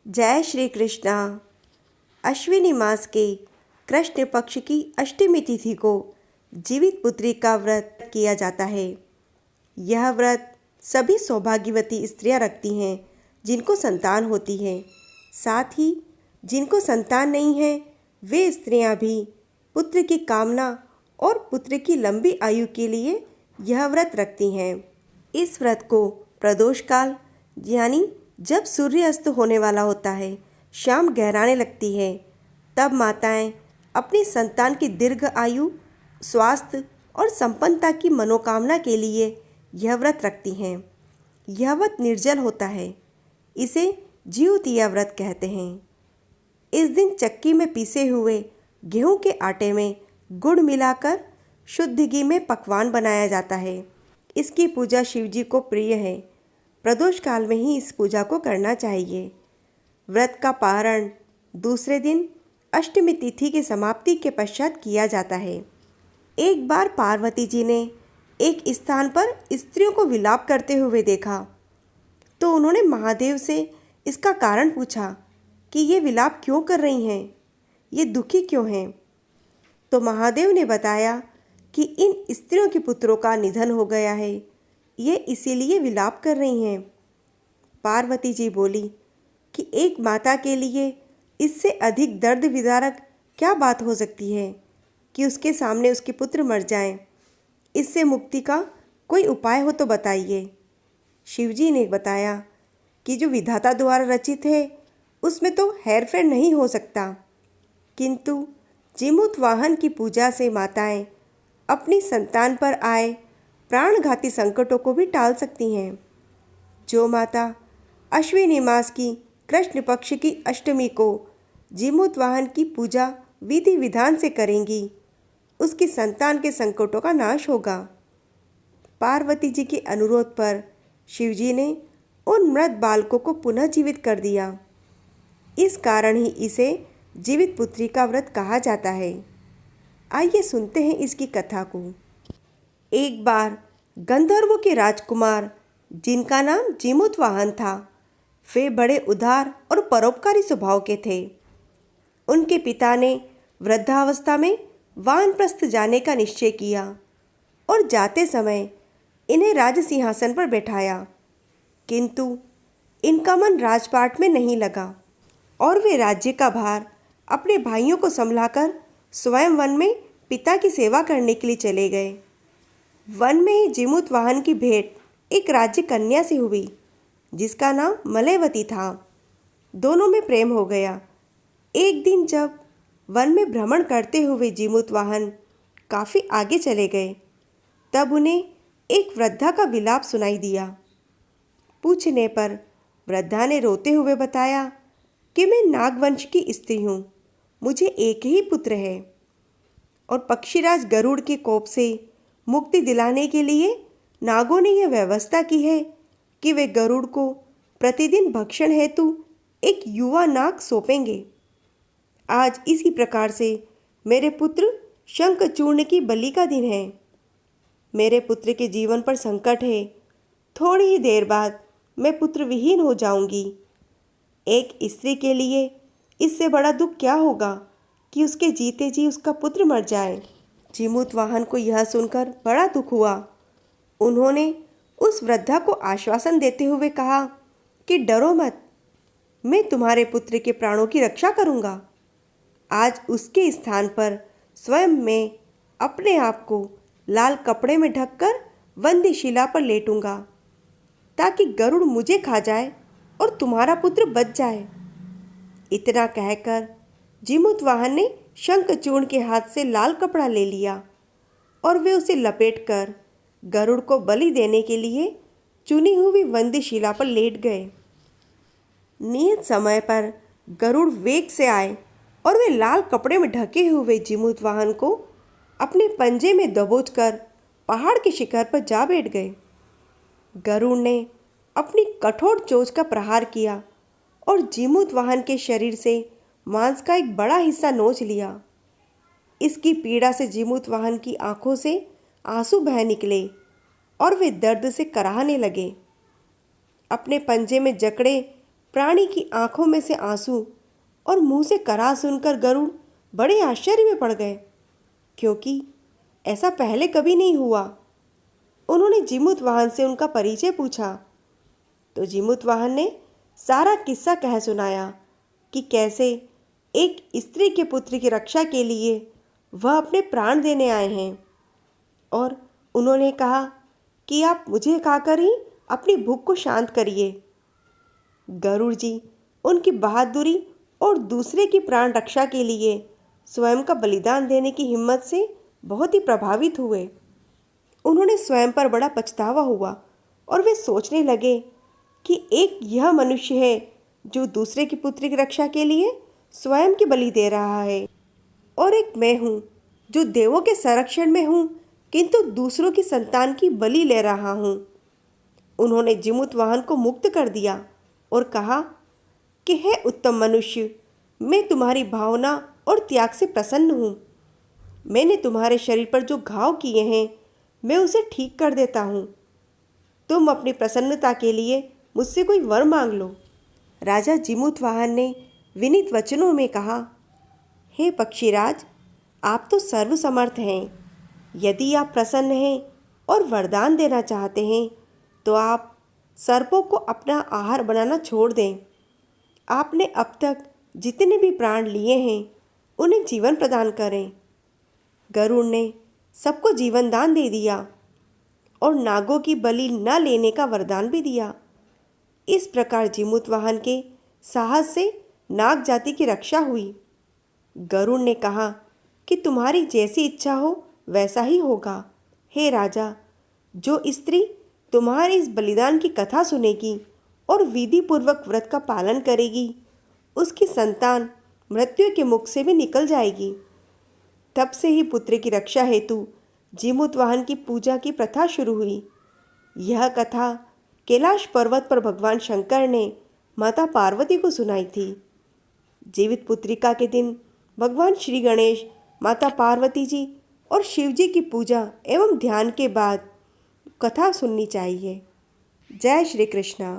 जय श्री कृष्णा। अश्विनी मास के कृष्ण पक्ष की अष्टमी तिथि को जीवित पुत्री का व्रत किया जाता है। यह व्रत सभी सौभाग्यवती स्त्रियां रखती हैं जिनको संतान होती है। साथ ही जिनको संतान नहीं है वे स्त्रियां भी पुत्र की कामना और पुत्र की लंबी आयु के लिए यह व्रत रखती हैं। इस व्रत को प्रदोष काल यानी जब सूर्य अस्त होने वाला होता है, शाम गहराने लगती है, तब माताएं अपनी संतान की दीर्घ आयु, स्वास्थ्य और संपन्नता की मनोकामना के लिए यह व्रत रखती हैं। यह व्रत निर्जल होता है, इसे जिउतिया व्रत कहते हैं। इस दिन चक्की में पीसे हुए गेहूं के आटे में गुड़ मिलाकर शुद्ध घी में पकवान बनाया जाता है। इसकी पूजा शिव जी को प्रिय है। प्रदोष काल में ही इस पूजा को करना चाहिए। व्रत का पारण दूसरे दिन अष्टमी तिथि की समाप्ति के पश्चात किया जाता है। एक बार पार्वती जी ने एक स्थान पर स्त्रियों को विलाप करते हुए देखा, तो उन्होंने महादेव से इसका कारण पूछा कि ये विलाप क्यों कर रही हैं, ये दुखी क्यों हैं। तो महादेव ने बताया कि इन स्त्रियों के पुत्रों का निधन हो गया है, ये इसीलिए विलाप कर रही हैं। पार्वती जी बोली कि एक माता के लिए इससे अधिक दर्द विदारक क्या बात हो सकती है कि उसके सामने उसके पुत्र मर जाएं। इससे मुक्ति का कोई उपाय हो तो बताइए। शिवजी ने बताया कि जो विधाता द्वारा रचित है उसमें तो हेरफेर नहीं हो सकता, किंतु जीमूत वाहन की पूजा से माताएं अपनी संतान पर आए प्राणघाती संकटों को भी टाल सकती हैं। जो माता अश्विनी मास की कृष्ण पक्ष की अष्टमी को जीमूत वाहन की पूजा विधि विधान से करेंगी, उसकी संतान के संकटों का नाश होगा। पार्वती जी के अनुरोध पर शिवजी ने उन मृत बालकों को पुनः जीवित कर दिया। इस कारण ही इसे जीवित पुत्री का व्रत कहा जाता है। आइए सुनते हैं इसकी कथा को। एक बार गंधर्वों के राजकुमार, जिनका नाम जीमूत वाहन था, वे बड़े उदार और परोपकारी स्वभाव के थे। उनके पिता ने वृद्धावस्था में वानप्रस्थ जाने का निश्चय किया और जाते समय इन्हें राज सिंहासन पर बैठाया, किंतु इनका मन राजपाट में नहीं लगा और वे राज्य का भार अपने भाइयों को संभलाकर स्वयं वन में पिता की सेवा करने के लिए चले गए। वन में ही जीमूत वाहन की भेंट एक राज्य कन्या से हुई, जिसका नाम मलयवती था। दोनों में प्रेम हो गया। एक दिन जब वन में भ्रमण करते हुए जीमूत वाहन काफ़ी आगे चले गए, तब उन्हें एक वृद्धा का विलाप सुनाई दिया। पूछने पर वृद्धा ने रोते हुए बताया कि मैं नागवंश की स्त्री हूँ, मुझे एक ही पुत्र है और पक्षीराज गरुड़ के कोप से मुक्ति दिलाने के लिए नागों ने यह व्यवस्था की है कि वे गरुड़ को प्रतिदिन भक्षण हेतु एक युवा नाग सौंपेंगे। आज इसी प्रकार से मेरे पुत्र शंखचूर्ण की बलि का दिन है। मेरे पुत्र के जीवन पर संकट है। थोड़ी ही देर बाद मैं पुत्र विहीन हो जाऊंगी। एक स्त्री के लिए इससे बड़ा दुख क्या होगा कि उसके जीते जी उसका पुत्र मर जाए। जीमूत वाहन को यह सुनकर बड़ा दुख हुआ। उन्होंने उस वृद्धा को आश्वासन देते हुए कहा कि डरो मत, मैं तुम्हारे पुत्र के प्राणों की रक्षा करूंगा। आज उसके स्थान पर स्वयं मैं अपने आप को लाल कपड़े में ढककर वंदीशिला पर लेटूंगा, ताकि गरुड़ मुझे खा जाए और तुम्हारा पुत्र बच जाए। इतना कहकर जीमूत वाहन ने शंखचूर्ण के हाथ से लाल कपड़ा ले लिया और वे उसे लपेटकर गरुड़ को बलि देने के लिए चुनी हुई वंदीशिला पर लेट गए। नियत समय पर गरुड़ वेग से आए और वे लाल कपड़े में ढके हुए जीमूत वाहन को अपने पंजे में दबोचकर पहाड़ के शिखर पर जा बैठ गए। गरुड़ ने अपनी कठोर चोंच का प्रहार किया और जीमूत वाहन के शरीर से मांस का एक बड़ा हिस्सा नोच लिया। इसकी पीड़ा से जीमूत वाहन की आंखों से आंसू बह निकले और वे दर्द से कराहने लगे। अपने पंजे में जकड़े प्राणी की आंखों में से आंसू और मुंह से कराह सुनकर गरुड़ बड़े आश्चर्य में पड़ गए, क्योंकि ऐसा पहले कभी नहीं हुआ। उन्होंने जीमूतवाहन से उनका परिचय पूछा तो जीमूतवाहन ने सारा किस्सा कह सुनाया कि कैसे एक स्त्री के पुत्र की रक्षा के लिए वह अपने प्राण देने आए हैं, और उन्होंने कहा कि आप मुझे खाकर ही अपनी भूख को शांत करिए। गरुड़ जी उनकी बहादुरी और दूसरे की प्राण रक्षा के लिए स्वयं का बलिदान देने की हिम्मत से बहुत ही प्रभावित हुए। उन्होंने स्वयं पर बड़ा पछतावा हुआ और वे सोचने लगे कि एक यह मनुष्य है जो दूसरे की पुत्री की रक्षा के लिए स्वयं की बलि दे रहा है, और एक मैं हूँ जो देवों के संरक्षण में हूँ किंतु दूसरों की संतान की बलि ले रहा हूँ। उन्होंने जीमूतवाहन को मुक्त कर दिया और कहा कि हे उत्तम मनुष्य, मैं तुम्हारी भावना और त्याग से प्रसन्न हूँ। मैंने तुम्हारे शरीर पर जो घाव किए हैं मैं उसे ठीक कर देता हूँ। तुम अपनी प्रसन्नता के लिए मुझसे कोई वर मांग लो। राजा जीमूतवाहन ने विनीत वचनों में कहा, हे पक्षीराज, आप तो सर्वसमर्थ हैं। यदि आप प्रसन्न हैं और वरदान देना चाहते हैं तो आप सर्पों को अपना आहार बनाना छोड़ दें। आपने अब तक जितने भी प्राण लिए हैं उन्हें जीवन प्रदान करें। गरुड़ ने सबको जीवन दान दे दिया और नागों की बलि न लेने का वरदान भी दिया। इस प्रकार जीमूतवाहन के साहस से नाग जाति की रक्षा हुई। गरुड़ ने कहा कि तुम्हारी जैसी इच्छा हो वैसा ही होगा। हे राजा, जो स्त्री तुम्हारे इस बलिदान की कथा सुनेगी और विधि पूर्वक व्रत का पालन करेगी, उसकी संतान मृत्यु के मुख से भी निकल जाएगी। तब से ही पुत्र की रक्षा हेतु जीमूतवाहन की पूजा की प्रथा शुरू हुई। यह कथा कैलाश पर्वत पर भगवान शंकर ने माता पार्वती को सुनाई थी। जीवित पुत्रिका के दिन भगवान श्री गणेश, माता पार्वती जी और शिव जी की पूजा एवं ध्यान के बाद कथा सुननी चाहिए। जय श्री कृष्णा।